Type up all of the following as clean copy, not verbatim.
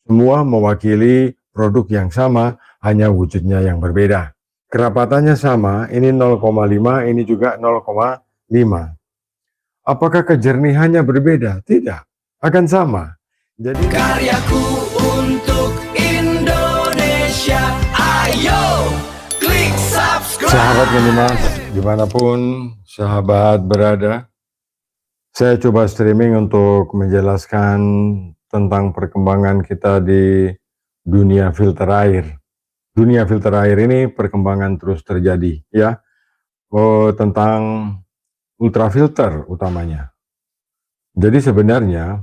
Semua mewakili produk yang sama, hanya wujudnya yang berbeda. Kerapatannya sama, ini 0,5, ini juga 0,5. Apakah kejernihannya berbeda? Tidak, akan sama. Jadi karyaku untuk Indonesia, ayo klik subscribe. Sahabat Minimas, dimanapun sahabat berada, saya coba streaming untuk menjelaskan tentang perkembangan kita di dunia filter air. Dunia filter air ini perkembangan terus terjadi, ya. Tentang ultrafilter utamanya. Jadi sebenarnya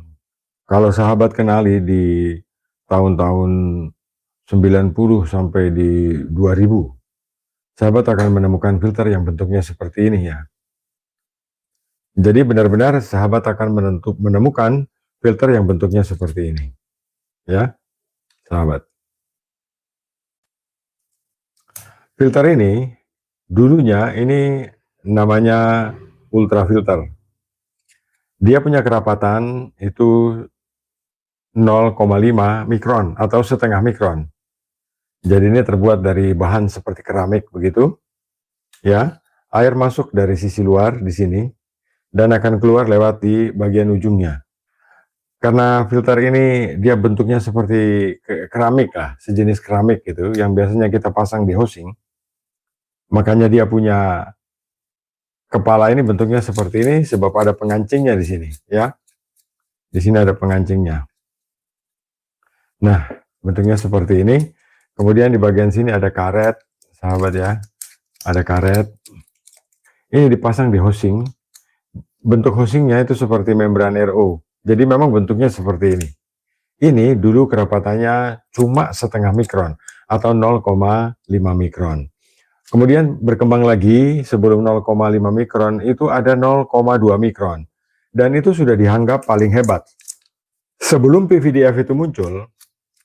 kalau sahabat kenali di tahun-tahun 90 sampai di 2000, sahabat akan menemukan filter yang bentuknya seperti ini, ya. Jadi benar-benar sahabat akan menemukan filter yang bentuknya seperti ini, ya, sahabat. Filter ini dulunya ini namanya ultrafilter. Dia punya kerapatan itu 0,5 mikron atau setengah mikron. Jadi ini terbuat dari bahan seperti keramik begitu, ya. Air masuk dari sisi luar di sini dan akan keluar lewat di bagian ujungnya. Karena filter ini dia bentuknya seperti keramik lah, sejenis keramik gitu, yang biasanya kita pasang di housing. Makanya dia punya kepala ini bentuknya seperti ini sebab ada pengancingnya di sini, ya. Di sini ada pengancingnya. Nah, bentuknya seperti ini. Kemudian di bagian sini ada karet, sahabat ya. Ada karet. Ini dipasang di housing. Bentuk housingnya itu seperti membran RO. Jadi memang bentuknya seperti ini. Ini dulu kerapatannya cuma setengah mikron atau 0,5 mikron. Kemudian berkembang lagi sebelum 0,5 mikron itu ada 0,2 mikron. Dan itu sudah dianggap paling hebat. Sebelum PVDF itu muncul,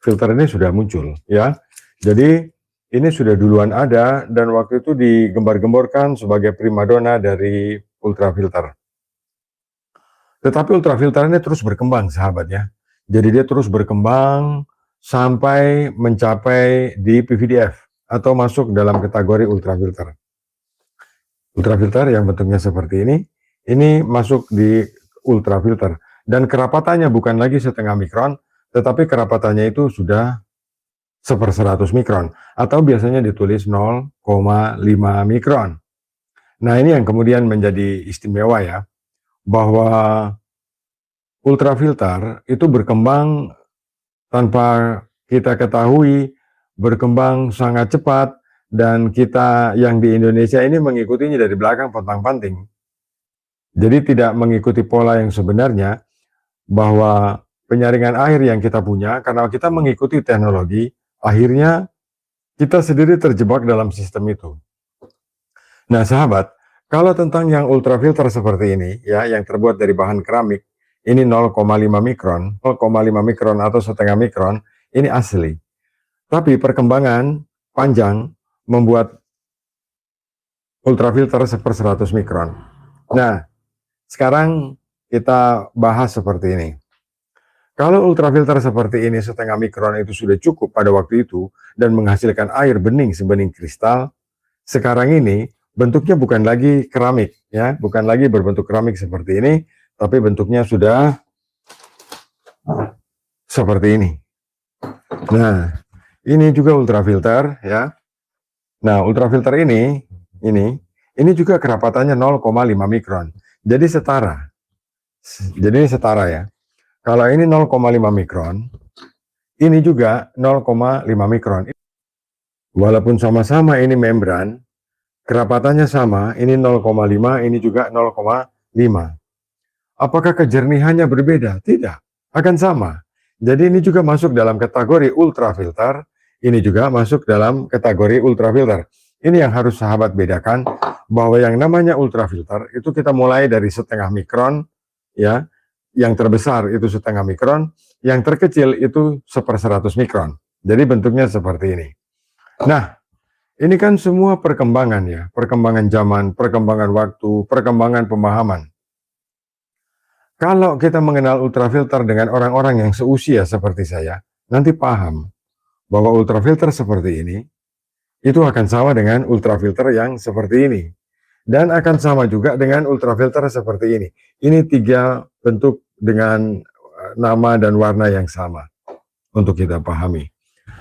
filter ini sudah muncul, ya. Jadi ini sudah duluan ada dan waktu itu digembar-gemborkan sebagai primadona dari ultrafilter. Tetapi ultrafilter ini terus berkembang, sahabat ya. Jadi dia terus berkembang sampai mencapai di PVDF atau masuk dalam kategori ultrafilter. Ultrafilter yang bentuknya seperti ini masuk di ultrafilter dan kerapatannya bukan lagi setengah mikron, tetapi kerapatannya itu sudah 1/100 mikron atau biasanya ditulis 0,5 mikron. Nah, ini yang kemudian menjadi istimewa ya, bahwa ultrafilter itu berkembang tanpa kita ketahui, berkembang sangat cepat, dan kita yang di Indonesia ini mengikutinya dari belakang pontang-panting. Jadi tidak mengikuti pola yang sebenarnya, bahwa penyaringan air yang kita punya, karena kita mengikuti teknologi, akhirnya kita sendiri terjebak dalam sistem itu. Nah sahabat, kalau tentang yang ultrafilter seperti ini, ya, yang terbuat dari bahan keramik, ini 0,5 mikron, 0,5 mikron atau setengah mikron, ini asli. Tapi perkembangan panjang membuat ultrafilter 1/100 mikron. Nah, sekarang kita bahas seperti ini. Kalau ultrafilter seperti ini setengah mikron itu sudah cukup pada waktu itu dan menghasilkan air bening sebening kristal, sekarang ini bentuknya bukan lagi keramik, ya, bukan lagi berbentuk keramik seperti ini, tapi bentuknya sudah seperti ini. Nah, ini juga ultrafilter, ya. Nah, ultrafilter ini juga kerapatannya 0,5 mikron. Jadi setara. Jadi ini setara ya. Kalau ini 0,5 mikron, ini juga 0,5 mikron. Walaupun sama-sama ini membran, kerapatannya sama, ini 0,5, ini juga 0,5. Apakah kejernihannya berbeda? Tidak, akan sama. Jadi ini juga masuk dalam kategori ultrafilter, ini juga masuk dalam kategori ultrafilter. Ini yang harus sahabat bedakan, bahwa yang namanya ultrafilter itu kita mulai dari setengah mikron, ya, yang terbesar itu setengah mikron, yang terkecil itu 1/100 mikron. Jadi bentuknya seperti ini. Nah, ini kan semua perkembangan ya, perkembangan zaman, perkembangan waktu, perkembangan pemahaman. Kalau kita mengenal ultrafilter dengan orang-orang yang seusia seperti saya, nanti paham bahwa ultrafilter seperti ini itu akan sama dengan ultrafilter yang seperti ini. Dan akan sama juga dengan ultrafilter seperti ini. Ini 3 bentuk dengan nama dan warna yang sama untuk kita pahami.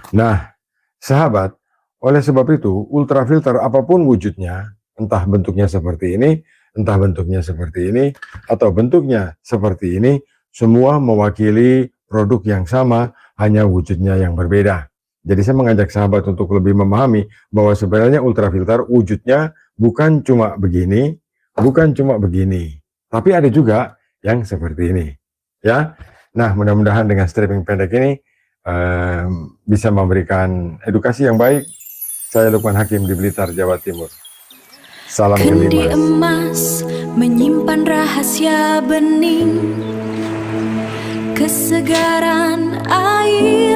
Nah, sahabat, oleh sebab itu ultrafilter apapun wujudnya, entah bentuknya seperti ini, entah bentuknya seperti ini, atau bentuknya seperti ini, semua mewakili produk yang sama, hanya wujudnya yang berbeda. Jadi saya mengajak sahabat untuk lebih memahami bahwa sebenarnya ultrafilter wujudnya bukan cuma begini, bukan cuma begini, tapi ada juga yang seperti ini, ya. Nah, mudah-mudahan dengan stripping pendek ini bisa memberikan edukasi yang baik. Saya Lukman Hakim di Blitar, Jawa Timur. Salam Kendi Kelimas. emas menyimpan rahasia bening, kesegaran air